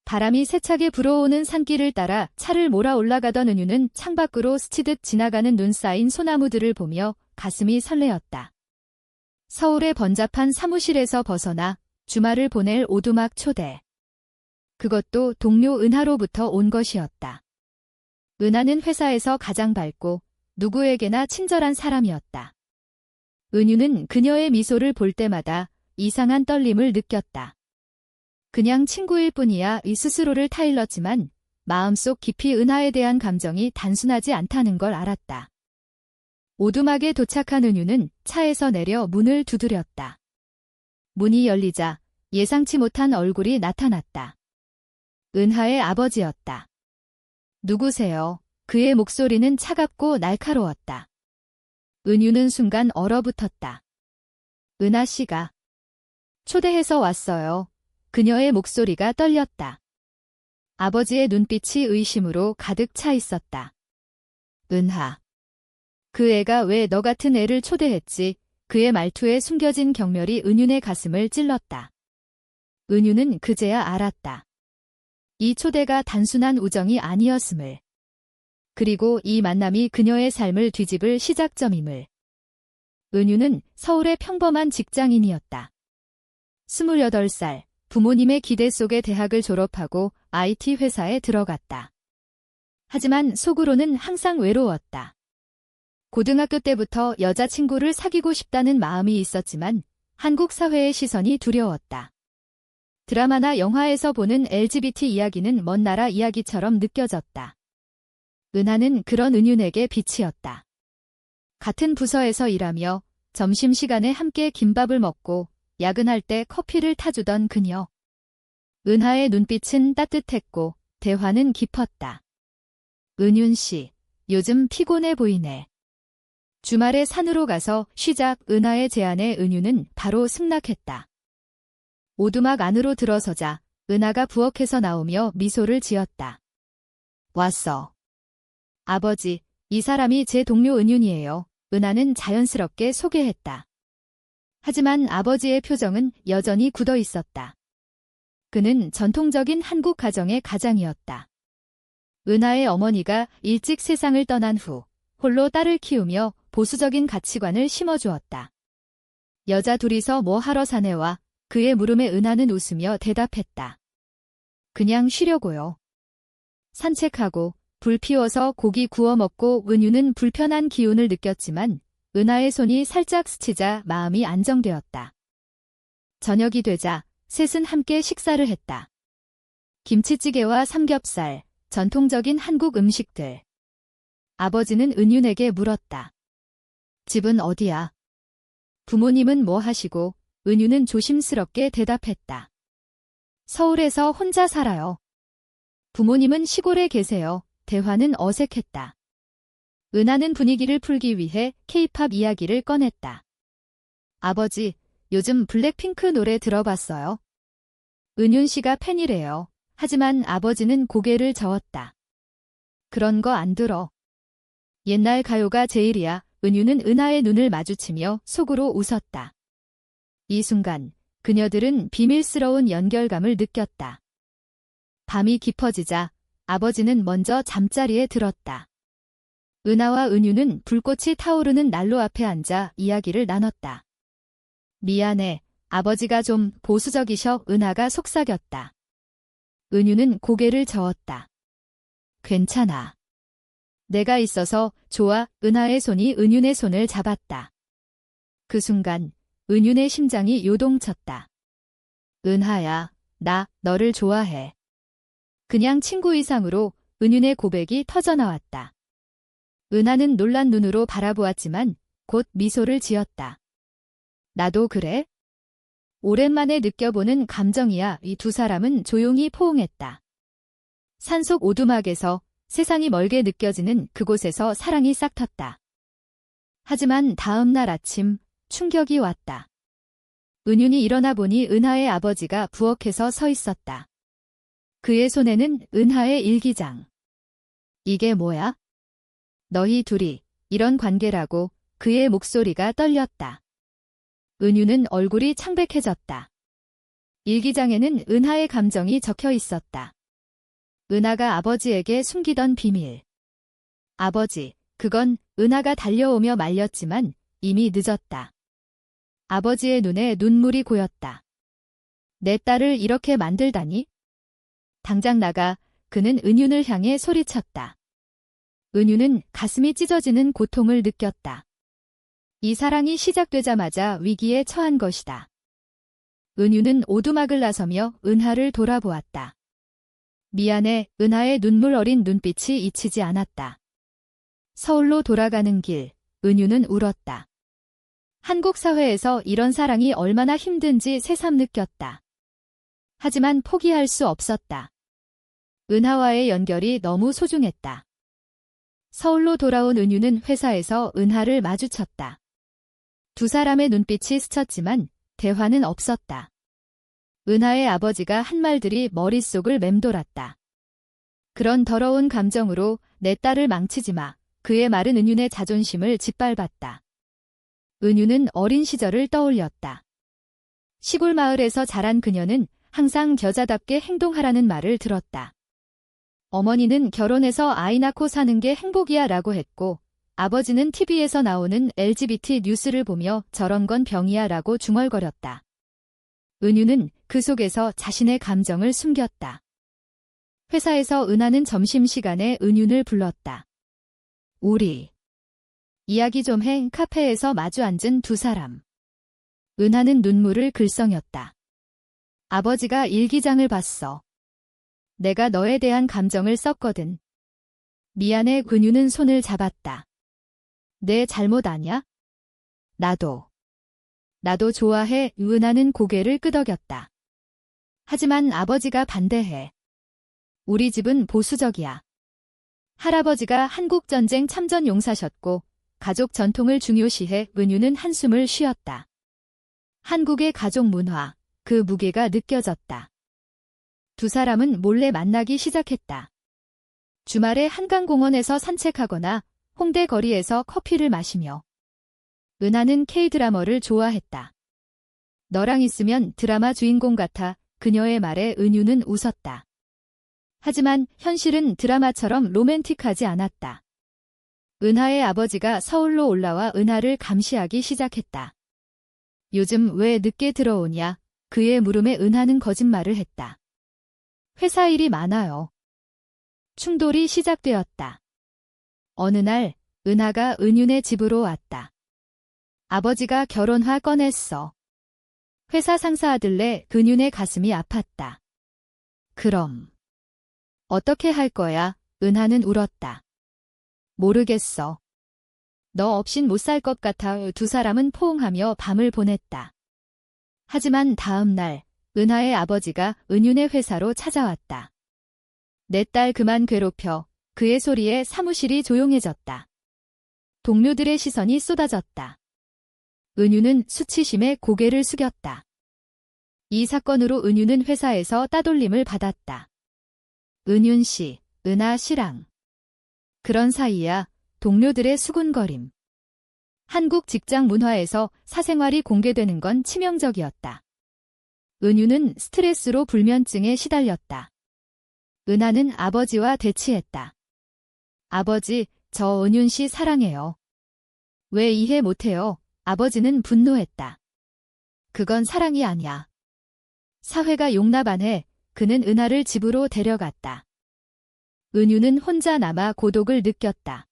바람이 세차게 불어오는 산길을 따라 차를 몰아 올라가던 은유는 창밖으로 스치듯 지나가는 눈 쌓인 소나무들을 보며 가슴이 설레었다. 서울의 번잡한 사무실에서 벗어나 주말을 보낼 오두막 초대. 그것도 동료 은하로부터 온 것이었다. 은하는 회사에서 가장 밝고 누구에게나 친절한 사람이었다. 은유는 그녀의 미소를 볼 때마다 이상한 떨림을 느꼈다. 그냥 친구일 뿐이야 이 스스로를 타일렀지만 마음속 깊이 은하에 대한 감정이 단순하지 않다는 걸 알았다. 오두막에 도착한 은유는 차에서 내려 문을 두드렸다. 문이 열리자 예상치 못한 얼굴이 나타났다. 은하의 아버지였다. 누구세요? 그의 목소리는 차갑고 날카로웠다. 은유는 순간 얼어붙었다. 은하 씨가 초대해서 왔어요. 그녀의 목소리가 떨렸다. 아버지의 눈빛이 의심으로 가득 차 있었다. 은하. 그 애가 왜 너 같은 애를 초대했지? 그의 말투에 숨겨진 경멸이 은윤의 가슴을 찔렀다. 은유는 그제야 알았다. 이 초대가 단순한 우정이 아니었음을. 그리고 이 만남이 그녀의 삶을 뒤집을 시작점임을. 은유는 서울의 평범한 직장인이었다. 28살, 부모님의 기대 속에 대학을 졸업하고 IT 회사에 들어갔다. 하지만 속으로는 항상 외로웠다. 고등학교 때부터 여자친구를 사귀고 싶다는 마음이 있었지만 한국 사회의 시선이 두려웠다. 드라마나 영화에서 보는 LGBT 이야기는 먼 나라 이야기처럼 느껴졌다. 은하는 그런 은윤에게 빛이었다. 같은 부서에서 일하며 점심시간에 함께 김밥을 먹고 야근할 때 커피를 타주던 그녀. 은하의 눈빛은 따뜻했고 대화는 깊었다. 은윤 씨, 요즘 피곤해 보이네. 주말에 산으로 가서 쉬자. 은하의 제안에 은유는 바로 승낙했다. 오두막 안으로 들어서자 은하가 부엌에서 나오며 미소를 지었다. 왔어. 아버지, 이 사람이 제 동료 은윤이에요. 은하는 자연스럽게 소개했다. 하지만 아버지의 표정은 여전히 굳어 있었다. 그는 전통적인 한국 가정의 가장이었다. 은하의 어머니가 일찍 세상을 떠난 후 홀로 딸을 키우며 보수적인 가치관을 심어주었다. 여자 둘이서 뭐 하러 사내와 그의 물음에 은하는 웃으며 대답했다. 그냥 쉬려고요. 산책하고 불 피워서 고기 구워 먹고. 은유는 불편한 기운을 느꼈지만 은하의 손이 살짝 스치자 마음이 안정되었다. 저녁이 되자 셋은 함께 식사를 했다. 김치찌개와 삼겹살, 전통적인 한국 음식들. 아버지는 은윤에게 물었다. 집은 어디야? 부모님은 뭐 하시고? 은유는 조심스럽게 대답했다. 서울에서 혼자 살아요. 부모님은 시골에 계세요. 대화는 어색했다. 은하는 분위기를 풀기 위해 K-팝 이야기를 꺼냈다. 아버지, 요즘 블랙핑크 노래 들어봤어요? 은윤 씨가 팬이래요. 하지만 아버지는 고개를 저었다. 그런 거 안 들어. 옛날 가요가 제일이야. 은유는 은하의 눈을 마주치며 속으로 웃었다. 이 순간 그녀들은 비밀스러운 연결감을 느꼈다. 밤이 깊어지자 아버지는 먼저 잠자리에 들었다. 은하와 은유는 불꽃이 타오르는 난로 앞에 앉아 이야기를 나눴다. 미안해, 아버지가 좀 보수적이셔. 은하가 속삭였다. 은유는 고개를 저었다. 괜찮아. 내가 있어서 좋아. 은하의 손이 은윤의 손을 잡았다. 그 순간 은윤의 심장이 요동쳤다. 은하야, 나 너를 좋아해. 그냥 친구 이상으로 은윤의 고백이 터져나왔다. 은하는 놀란 눈으로 바라보았지만 곧 미소를 지었다. 나도 그래? 오랜만에 느껴보는 감정이야. 이 두 사람은 조용히 포옹했다. 산속 오두막에서 세상이 멀게 느껴지는 그곳에서 사랑이 싹 텄다. 하지만 다음 날 아침 충격이 왔다. 은윤이 일어나 보니 은하의 아버지가 부엌에서 서 있었다. 그의 손에는 은하의 일기장. 이게 뭐야? 너희 둘이 이런 관계라고. 그의 목소리가 떨렸다. 은유는 얼굴이 창백해졌다. 일기장에는 은하의 감정이 적혀 있었다. 은하가 아버지에게 숨기던 비밀. 아버지, 그건 은하가 달려오며 말렸지만 이미 늦었다. 아버지의 눈에 눈물이 고였다. 내 딸을 이렇게 만들다니? 당장 나가. 그는 은윤을 향해 소리쳤다. 은윤은 가슴이 찢어지는 고통을 느꼈다. 이 사랑이 시작되자마자 위기에 처한 것이다. 은윤은 오두막을 나서며 은하를 돌아보았다. 미안해. 은하의 눈물 어린 눈빛이 잊히지 않았다. 서울로 돌아가는 길, 은유는 울었다. 한국 사회에서 이런 사랑이 얼마나 힘든지 새삼 느꼈다. 하지만 포기할 수 없었다. 은하와의 연결이 너무 소중했다. 서울로 돌아온 은유는 회사에서 은하를 마주쳤다. 두 사람의 눈빛이 스쳤지만 대화는 없었다. 은하의 아버지가 한 말들이 머릿속을 맴돌았다. 그런 더러운 감정으로 내 딸을 망치지 마. 그의 말은 은윤의 자존심을 짓밟았다. 은유는 어린 시절을 떠올렸다. 시골 마을에서 자란 그녀는 항상 여자답게 행동하라는 말을 들었다. 어머니는 결혼해서 아이 낳고 사는 게 행복이야 라고 했고, 아버지는 TV에서 나오는 LGBT 뉴스를 보며 저런 건 병이야 라고 중얼거렸다. 은유는 그 속에서 자신의 감정을 숨겼다. 회사에서 은하는 점심시간에 은윤을 불렀다. 우리 이야기 좀 해. 카페에서 마주 앉은 두 사람. 은하는 눈물을 글썽였다. 아버지가 일기장을 봤어. 내가 너에 대한 감정을 썼거든. 미안해. 은유는 손을 잡았다. 내 잘못 아냐? 나도 좋아해. 은하는 고개를 끄덕였다. 하지만 아버지가 반대해. 우리 집은 보수적이야. 할아버지가 한국전쟁 참전 용사셨고 가족 전통을 중요시해. 은유는 한숨을 쉬었다. 한국의 가족 문화, 그 무게가 느껴졌다. 두 사람은 몰래 만나기 시작했다. 주말에 한강공원에서 산책하거나 홍대 거리에서 커피를 마시며. 은하는 K-드라마를 좋아했다. 너랑 있으면 드라마 주인공 같아. 그녀의 말에 은유는 웃었다. 하지만 현실은 드라마처럼 로맨틱하지 않았다. 은하의 아버지가 서울로 올라와 은하를 감시하기 시작했다. 요즘 왜 늦게 들어오냐? 그의 물음에 은하는 거짓말을 했다. 회사 일이 많아요. 충돌이 시작되었다. 어느 날 은하가 은윤의 집으로 왔다. 아버지가 결혼화 꺼냈어. 회사 상사 아들내. 은윤의 가슴이 아팠다. 그럼 어떻게 할 거야? 은하는 울었다. 모르겠어. 너 없인 못 살 것 같아. 두 사람은 포옹하며 밤을 보냈다. 하지만 다음 날 은하의 아버지가 은윤의 회사로 찾아왔다. 내 딸 그만 괴롭혀. 그의 소리에 사무실이 조용해졌다. 동료들의 시선이 쏟아졌다. 은유는 수치심에 고개를 숙였다. 이 사건으로 은유는 회사에서 따돌림을 받았다. 은윤 씨, 은하 씨랑. 그런 사이야. 동료들의 수군거림. 한국 직장 문화에서 사생활이 공개되는 건 치명적이었다. 은유는 스트레스로 불면증에 시달렸다. 은하는 아버지와 대치했다. 아버지, 저 은윤 씨 사랑해요. 왜 이해 못해요? 아버지는 분노했다. 그건 사랑이 아니야. 사회가 용납 안 해. 그는 은하를 집으로 데려갔다. 은유는 혼자 남아 고독을 느꼈다.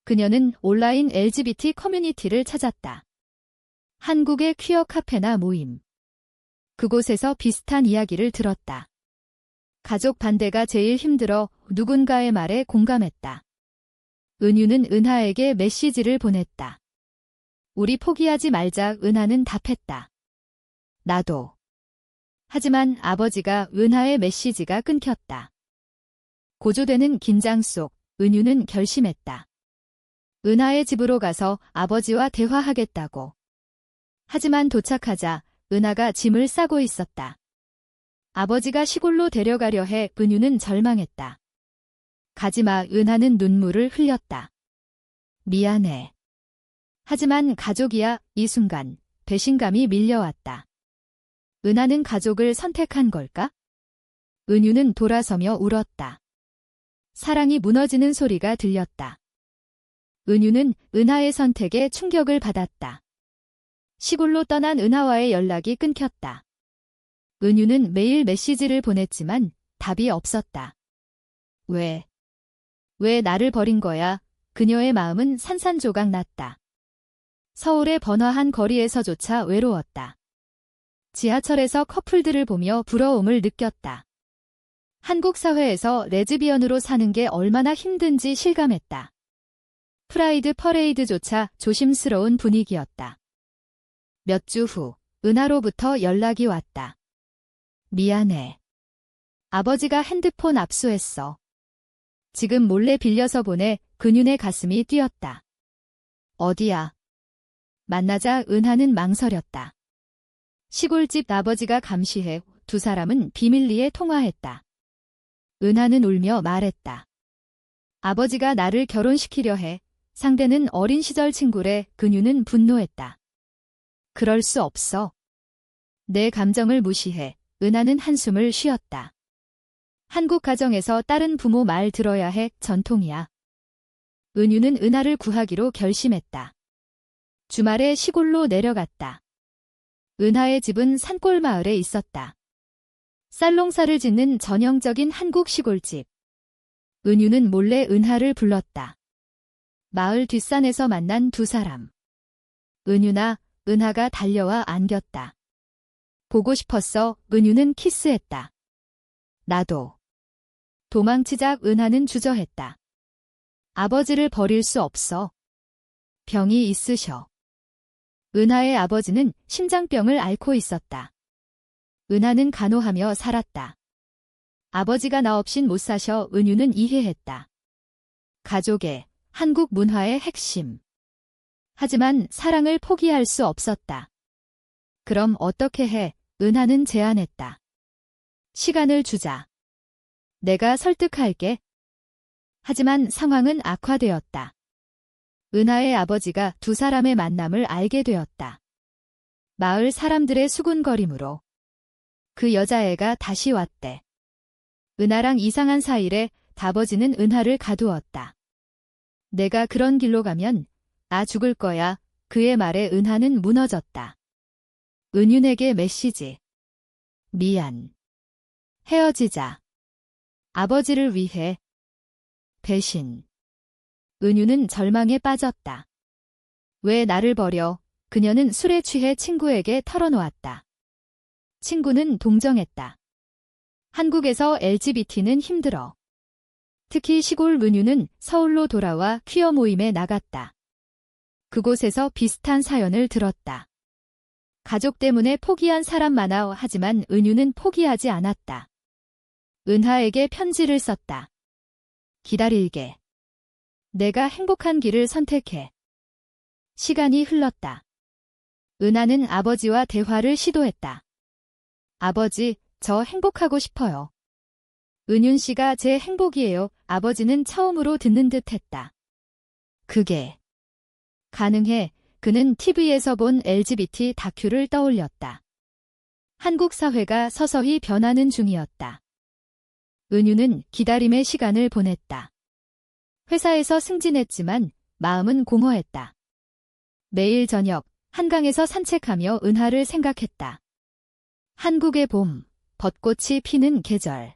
그녀는 온라인 LGBT 커뮤니티를 찾았다. 한국의 퀴어 카페나 모임. 그곳에서 비슷한 이야기를 들었다. 가족 반대가 제일 힘들어. 누군가의 말에 공감했다. 은유는 은하에게 메시지를 보냈다. 우리 포기하지 말자. 은하는 답했다. 나도. 하지만 아버지가 은하의 메시지가 끊겼다. 고조되는 긴장 속 은유는 결심했다. 은하의 집으로 가서 아버지와 대화하겠다고. 하지만 도착하자 은하가 짐을 싸고 있었다. 아버지가 시골로 데려가려 해. 은유는 절망했다. 가지마. 은하는 눈물을 흘렸다. 미안해. 하지만 가족이야. 이 순간 배신감이 밀려왔다. 은하는 가족을 선택한 걸까? 은유는 돌아서며 울었다. 사랑이 무너지는 소리가 들렸다. 은유는 은하의 선택에 충격을 받았다. 시골로 떠난 은하와의 연락이 끊겼다. 은유는 매일 메시지를 보냈지만 답이 없었다. 왜 나를 버린 거야? 그녀의 마음은 산산조각 났다. 서울의 번화한 거리에서조차 외로웠다. 지하철에서 커플들을 보며 부러움을 느꼈다. 한국 사회에서 레즈비언으로 사는 게 얼마나 힘든지 실감했다. 프라이드 퍼레이드조차 조심스러운 분위기였다. 몇 주 후, 은하로부터 연락이 왔다. 미안해. 아버지가 핸드폰 압수했어. 지금 몰래 빌려서 보내. 근윤의 가슴이 뛰었다. 어디야? 만나자. 은하는 망설였다. 시골집. 아버지가 감시해. 두 사람은 비밀리에 통화했다. 은하는 울며 말했다. 아버지가 나를 결혼시키려 해. 상대는 어린 시절 친구래. 근윤은 분노했다. 그럴 수 없어. 내 감정을 무시해. 은하는 한숨을 쉬었다. 한국 가정에서 딸은 부모 말 들어야 해. 전통이야. 은유는 은하를 구하기로 결심했다. 주말에 시골로 내려갔다. 은하의 집은 산골 마을에 있었다. 쌀농사를 짓는 전형적인 한국 시골집. 은유는 몰래 은하를 불렀다. 마을 뒷산에서 만난 두 사람. 은유나 은하가 달려와 안겼다. 보고 싶었어. 은유는 키스했다. 나도. 도망치자. 은하는 주저했다. 아버지를 버릴 수 없어. 병이 있으셔. 은하의 아버지는 심장병을 앓고 있었다. 은하는 간호하며 살았다. 아버지가 나 없인 못 사셔. 은유는 이해했다. 가족의, 한국 문화의 핵심. 하지만 사랑을 포기할 수 없었다. 그럼 어떻게 해? 은하는 제안했다. 시간을 주자. 내가 설득할게. 하지만 상황은 악화되었다. 은하의 아버지가 두 사람의 만남을 알게 되었다. 마을 사람들의 수군거림으로. 그 여자애가 다시 왔대. 은하랑 이상한 사이래. 아버지는 은하를 가두었다. 내가 그런 길로 가면 나 죽을 거야. 그의 말에 은하는 무너졌다. 은윤에게 메시지. 미안. 헤어지자. 아버지를 위해. 배신. 은유는 절망에 빠졌다. 왜 나를 버려? 그녀는 술에 취해 친구에게 털어놓았다. 친구는 동정했다. 한국에서 LGBT는 힘들어. 특히 시골. 은유는 서울로 돌아와 퀴어 모임에 나갔다. 그곳에서 비슷한 사연을 들었다. 가족 때문에 포기한 사람 많아. 하지만 은유는 포기하지 않았다. 은하에게 편지를 썼다. 기다릴게. 내가 행복한 길을 선택해. 시간이 흘렀다. 은하는 아버지와 대화를 시도했다. 아버지, 저 행복하고 싶어요. 은윤 씨가 제 행복이에요. 아버지는 처음으로 듣는 듯 했다. 그게 가능해. 그는 TV에서 본 LGBT 다큐를 떠올렸다. 한국 사회가 서서히 변하는 중이었다. 은유는 기다림의 시간을 보냈다. 회사에서 승진했지만 마음은 공허했다. 매일 저녁 한강에서 산책하며 은하를 생각했다. 한국의 봄, 벚꽃이 피는 계절.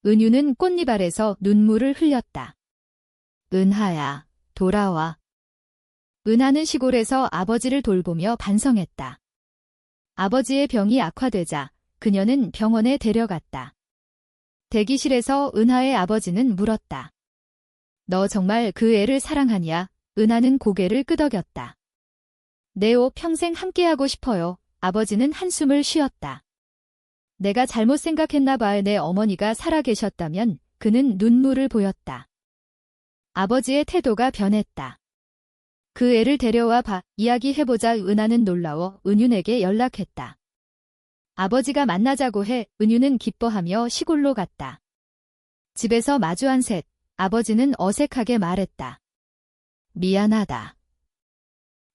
은유는 꽃잎 아래서 눈물을 흘렸다. 은하야, 돌아와. 은하는 시골에서 아버지를 돌보며 반성했다. 아버지의 병이 악화되자 그녀는 병원에 데려갔다. 대기실에서 은하의 아버지는 물었다. 너 정말 그 애를 사랑하냐? 은하는 고개를 끄덕였다. 네오, 평생 함께하고 싶어요. 아버지는 한숨을 쉬었다. 내가 잘못 생각했나 봐. 내 어머니가 살아계셨다면. 그는 눈물을 보였다. 아버지의 태도가 변했다. 그 애를 데려와 봐. 이야기해보자. 은하는 놀라워 은윤에게 연락했다. 아버지가 만나자고 해. 은유는 기뻐하며 시골로 갔다. 집에서 마주한 셋. 아버지는 어색하게 말했다. 미안하다.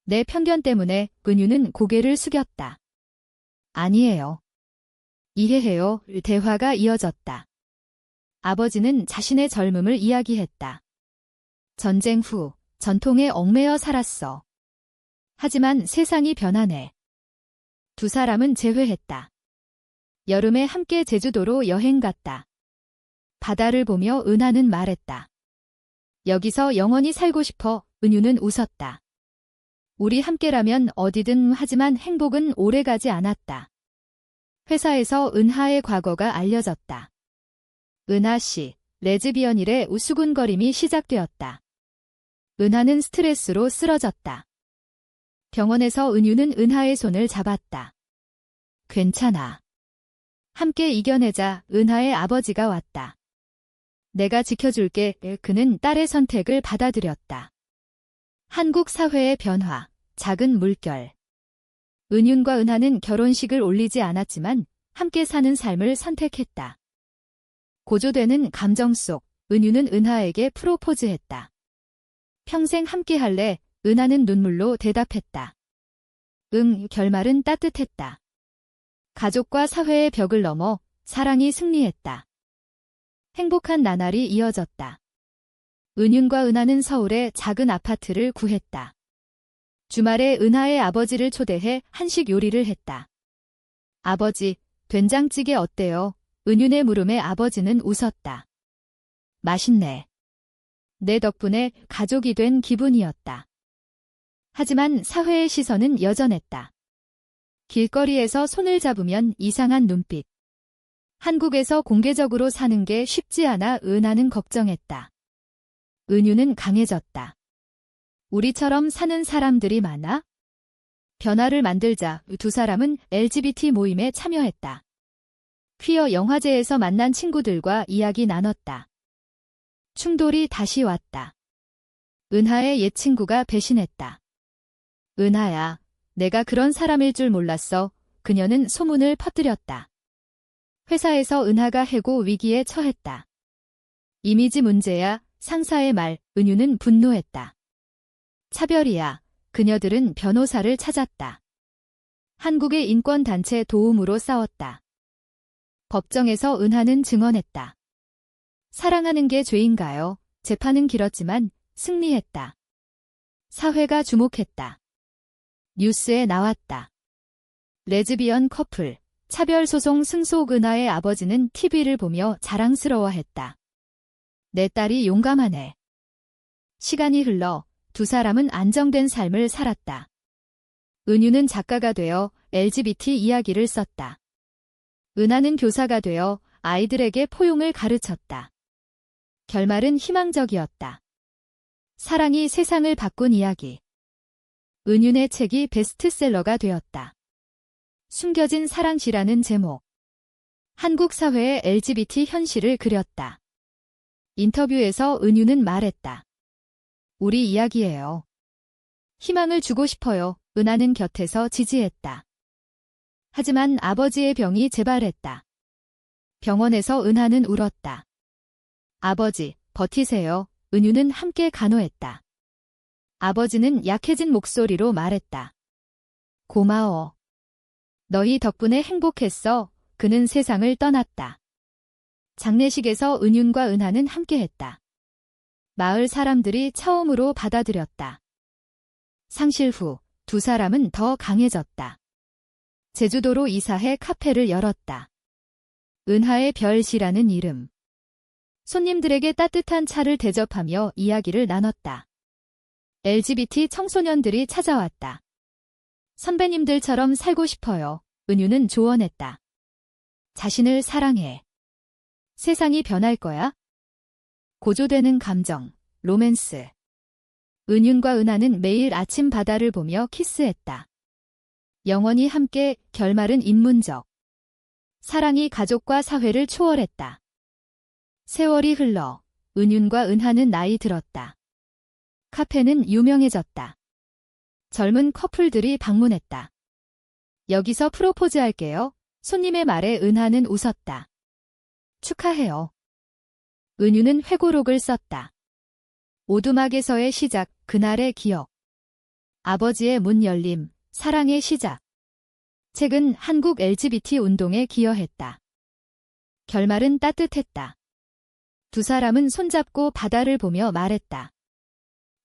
내 편견 때문에. 은유는 고개를 숙였다. 아니에요. 이해해요. 대화가 이어졌다. 아버지는 자신의 젊음을 이야기했다. 전쟁 후 전통에 얽매여 살았어. 하지만 세상이 변하네. 두 사람은 재회했다. 여름에 함께 제주도로 여행 갔다. 바다를 보며 은하는 말했다. 여기서 영원히 살고 싶어. 은유는 웃었다. 우리 함께라면 어디든. 하지만 행복은 오래가지 않았다. 회사에서 은하의 과거가 알려졌다. 은하 씨, 레즈비언 일의 우스군거림이 시작되었다. 은하는 스트레스로 쓰러졌다. 병원에서 은유는 은하의 손을 잡았다. 괜찮아. 함께 이겨내자. 은하의 아버지가 왔다. 내가 지켜줄게. 그는 딸의 선택을 받아들였다. 한국 사회의 변화, 작은 물결. 은윤과 은하는 결혼식을 올리지 않았지만 함께 사는 삶을 선택했다. 고조되는 감정 속 은유는 은하에게 프로포즈했다. 평생 함께 할래? 은하는 눈물로 대답했다. 응, 결말은 따뜻했다. 가족과 사회의 벽을 넘어 사랑이 승리했다. 행복한 나날이 이어졌다. 은윤과 은하는 서울의 작은 아파트를 구했다. 주말에 은하의 아버지를 초대해 한식 요리를 했다. 아버지, 된장찌개 어때요? 은윤의 물음에 아버지는 웃었다. 맛있네. 내 덕분에 가족이 된 기분이었다. 하지만 사회의 시선은 여전했다. 길거리에서 손을 잡으면 이상한 눈빛. 한국에서 공개적으로 사는 게 쉽지 않아. 은하는 걱정했다. 은유는 강해졌다. 우리처럼 사는 사람들이 많아? 변화를 만들자. 두 사람은 LGBT 모임에 참여했다. 퀴어 영화제에서 만난 친구들과 이야기 나눴다. 충돌이 다시 왔다. 은하의 옛 친구가 배신했다. 은하야, 내가 그런 사람일 줄 몰랐어. 그녀는 소문을 퍼뜨렸다. 회사에서 은하가 해고 위기에 처했다. 이미지 문제야. 상사의 말. 은유는 분노했다. 차별이야. 그녀들은 변호사를 찾았다. 한국의 인권단체 도움으로 싸웠다. 법정에서 은하는 증언했다. 사랑하는 게 죄인가요? 재판은 길었지만 승리했다. 사회가 주목했다. 뉴스에 나왔다. 레즈비언 커플, 차별소송 승소. 은하의 아버지는 TV를 보며 자랑스러워했다. 내 딸이 용감하네. 시간이 흘러 두 사람은 안정된 삶을 살았다. 은유는 작가가 되어 LGBT 이야기를 썼다. 은하는 교사가 되어 아이들에게 포용을 가르쳤다. 결말은 희망적이었다. 사랑이 세상을 바꾼 이야기. 은윤의 책이 베스트셀러가 되었다. 숨겨진 사랑시라는 제목. 한국 사회의 LGBT 현실을 그렸다. 인터뷰에서 은유는 말했다. 우리 이야기예요. 희망을 주고 싶어요. 은하는 곁에서 지지했다. 하지만 아버지의 병이 재발했다. 병원에서 은하는 울었다. 아버지, 버티세요. 은유는 함께 간호했다. 아버지는 약해진 목소리로 말했다. 고마워. 너희 덕분에 행복했어. 그는 세상을 떠났다. 장례식에서 은윤과 은하는 함께했다. 마을 사람들이 처음으로 받아들였다. 상실 후 두 사람은 더 강해졌다. 제주도로 이사해 카페를 열었다. 은하의 별시라는 이름. 손님들에게 따뜻한 차를 대접하며 이야기를 나눴다. LGBT 청소년들이 찾아왔다. 선배님들처럼 살고 싶어요. 은유는 조언했다. 자신을 사랑해. 세상이 변할 거야. 고조되는 감정, 로맨스. 은윤과 은하는 매일 아침 바다를 보며 키스했다. 영원히 함께. 결말은 인문적. 사랑이 가족과 사회를 초월했다. 세월이 흘러 은윤과 은하는 나이 들었다. 카페는 유명해졌다. 젊은 커플들이 방문했다. 여기서 프로포즈 할게요. 손님의 말에 은하는 웃었다. 축하해요. 은유는 회고록을 썼다. 오두막에서의 시작, 그날의 기억. 아버지의 문 열림, 사랑의 시작. 책은 한국 LGBT 운동에 기여했다. 결말은 따뜻했다. 두 사람은 손잡고 바다를 보며 말했다.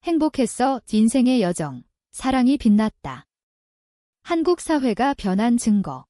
행복했어, 인생의 여정. 사랑이 빛났다. 한국 사회가 변한 증거.